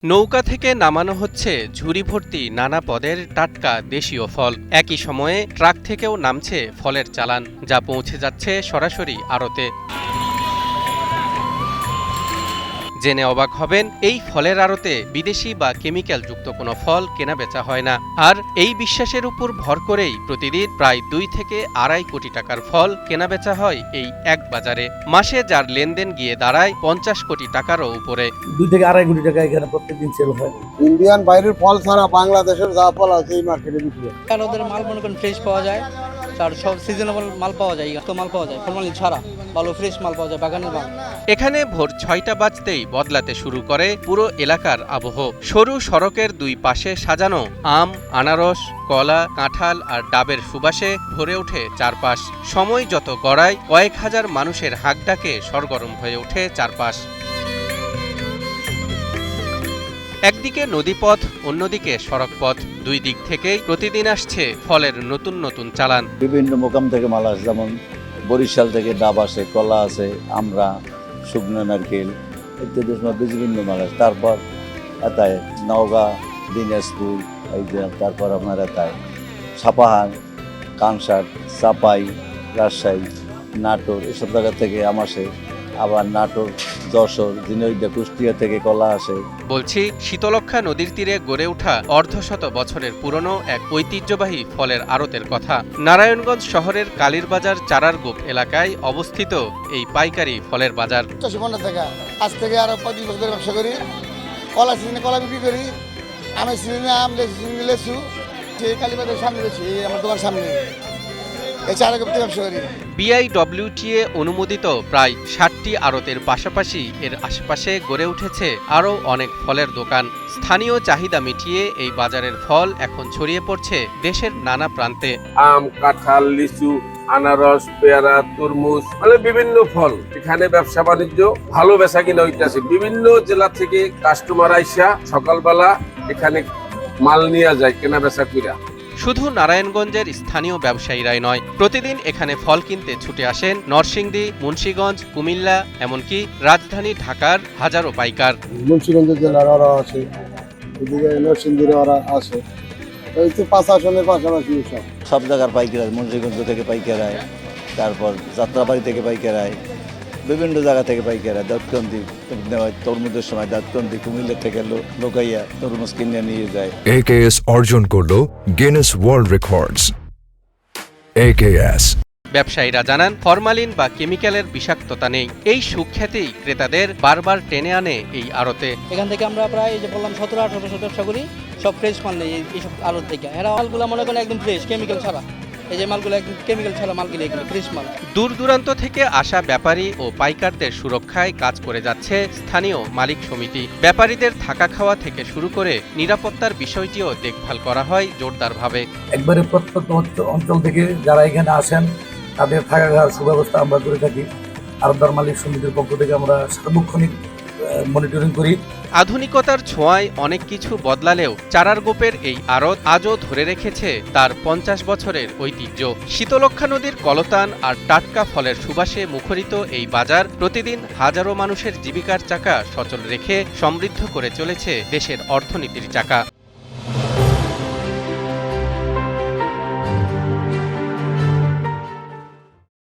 নৌকা থেকে নামানো হচ্ছে ঝুড়ি ভর্তি নানা পদের টাটকা দেশীয় ফল। একই সময়ে ট্রাক থেকেও নামছে ফলের চালান, যা পৌঁছে যাচ্ছে সরাসরি আড়তে। জেনে অবাক হবেন, এই ফলের আড়তে বিদেশি বা কেমিক্যালযুক্ত কোনো ফল কেনাবেচা হয় না। আর এই বিশ্বাসের উপর ভর করেই প্রতিদিন প্রায় 2 থেকে 2.5 কোটি টাকার ফল কেনাবেচা হয় এই এক বাজারে। মাসে যার লেনদেন গিয়ে দাঁড়ায় 50 কোটি টাকারও উপরে। 2 থেকে 2.5 কোটি টাকা এখানে প্রত্যেকদিন সেল হয়। ইন্ডিয়ান বাইরের ফল ছাড়া বাংলাদেশের যা ফল আছে এই মার্কেটে বিক্রি হয়। কারণ ওদের মাল মনে করেন ফ্রেশ পাওয়া যায়, আর সব সিজনেবল মাল পাওয়া যায়, তো মাল পাওয়া যায়, ফরমালিন ছাড়া ভালো ফ্রেশ মাল পাওয়া যায়, বাগানের মাল। এখানে ভোর 6টা বাজতেই বদলাতে শুরু করে পুরো এলাকার আবহ। সরু সড়কের দুই পাশে সাজানো আম, আনারস, কলা, কাঁঠাল আর ডাবের সুবাসে ভরে ওঠে চারপাশ। সময় যত গড়ায় কয়েক হাজার মানুষের হাঁকডাকে সরগরম হয়ে ওঠে চারপাশ। একদিকে নদীপথ, অন্যদিকে সড়কপথ, দুই দিক থেকেই প্রতিদিন আসছে ফলের নতুন নতুন চালান। বিভিন্ন মোকাম থেকে মাল আসে, যেমন বরিশাল থেকে ডাব আসে, কলা আছে, আমরা, শুকনো নারকেল ইত্যাদি বিভিন্ন মাল আসে। তারপর এতায় নওগাঁ, দিনাজপুর, এই যে তারপর আপনার এতায় সাপাহার, কাংসার, চাপাই, রাজশাহী, নাটোর এসব জায়গা থেকে আম আসে। আবার নাটোর, যশোর, ঝিনাইদহ, কুষ্টিয়া থেকে কলা আসে। বলছি, শীতলক্ষ্যা নদীর তীরে গড়ে ওঠা অর্ধশত বছরের পুরনো এক ঐতিহ্যবাহী ফলের আড়তের কথা। নারায়ণগঞ্জ শহরের কালীরবাজার চারারগোপ এলাকায় অবস্থিত এই পাইকারি ফলের বাজার। 50 টাকা আজ থেকে আরো 25 বছর ধরে ব্যবসা করি। কলা সিজনে কলা বিক্রি করি, আমের সিজনে আম, লেচু সিজনে লেচু। সেই কালীবাজারের সামনে বেশি, আমার দোকান সামনে এই চারারগোপতে ব্যবসা করি। BIWTA অনুমোদিত প্রায় 60টি আড়তের পাশাপাশি এর আশেপাশে গড়ে উঠেছে আরও অনেক ফলের দোকান। স্থানীয় চাহিদা মিটিয়ে এই বাজারের ফল এখন ছড়িয়ে পড়ছে দেশের নানা প্রান্তে। আম, কাঁঠাল, লিচু, আনারস, পেয়ারা, তরমুজ, মানে বিভিন্ন ফল। এখানে ব্যবসা বাণিজ্য ভালো বেচা কিনা হইতেছে। বিভিন্ন জেলা থেকে কাস্টমার আইসা সকালবেলা এখানে মাল নিয়ে যায় কেনা বেচা কইরা। শুধু নারায়ণগঞ্জের স্থানীয় ব্যবসায়ীরাই নয়, প্রতিদিন এখানে ফল কিনতে ছুটে আসেন নরসিংদী, মুন্সিগঞ্জ, কুমিল্লা, এমনকি রাজধানী ঢাকার হাজারো পাইকার। মুন্সিগঞ্জ জেলার ওরা আছে, এদিকে নরসিংদীর ওরা আছে, এই তো 5 আসনের পাশাপাশি সব জায়গার পাইকার আয়, মুন্সিগঞ্জ থেকে পাইকার আয়, তারপর যাত্রাবাড়ি থেকে পাইকার আয়, বিভিন্ন জায়গা থেকে পাইকার আয়। দাঁতকান্দি তরমুজের সময় দাঁতকান্দি, কুমিল্লা থেকে লোকাইয়া তরমুজ কিনে নিয়ে যায়। AKS অর্জন করলো গিনেস ওয়ার্ল্ড রেকর্ডস। AKS ব্যবসায়ীরা জানান, ফরমালিন বা কেমিক্যালের বিষাক্ততা নেই। এই সুখ্যাতি ক্রেতাদের বারবার টেনে আনে এই আড়তে। এখান থেকে আমরা প্রায় এই যে বললাম 17-18 বছর ব্যবসা করি, সব ফ্রেশ মাল নেই এইসব আড়ত থেকে। এরা মালগুলো মনে করেন একদম ফ্রেশ, কেমিক্যাল ছাড়া। এই যে মালগুলো একদম কেমিক্যাল ছাড়া মাল কিনে, এগুলো ফ্রেশ মাল। দূর দূরান্ত থেকে আসা ব্যাপারী ও পাইকারদের সুরক্ষায় কাজ করে যাচ্ছে স্থানীয় মালিক সমিতি। ব্যাপারীদের থাকা খাওয়া থেকে শুরু করে নিরাপত্তার বিষয়টিও দেখভাল করা হয় জোরদারভাবে। একবারে প্রত্যন্ত অঞ্চল থেকে যারা এখানে আসেন তাদের থাকা খাওয়ার সুব্যবস্থা আমরা করে থাকি। আড়তদার মালিক সমিতির পক্ষ থেকে আমরা সার্বক্ষণিক মনিটরিং করি। আধুনিকতার ছোঁয়ায় অনেক কিছু বদলালেও চারারগোপের এই আড়ত আজও ধরে রেখেছে তার 50 বছরের ঐতিহ্য। শীতলক্ষ্যা নদীর কলতান আর টাটকা ফলের সুবাসে মুখরিত এই বাজার প্রতিদিন হাজারো মানুষের জীবিকার চাকা সচল রেখে সমৃদ্ধ করে চলেছে দেশের অর্থনীতির চাকা।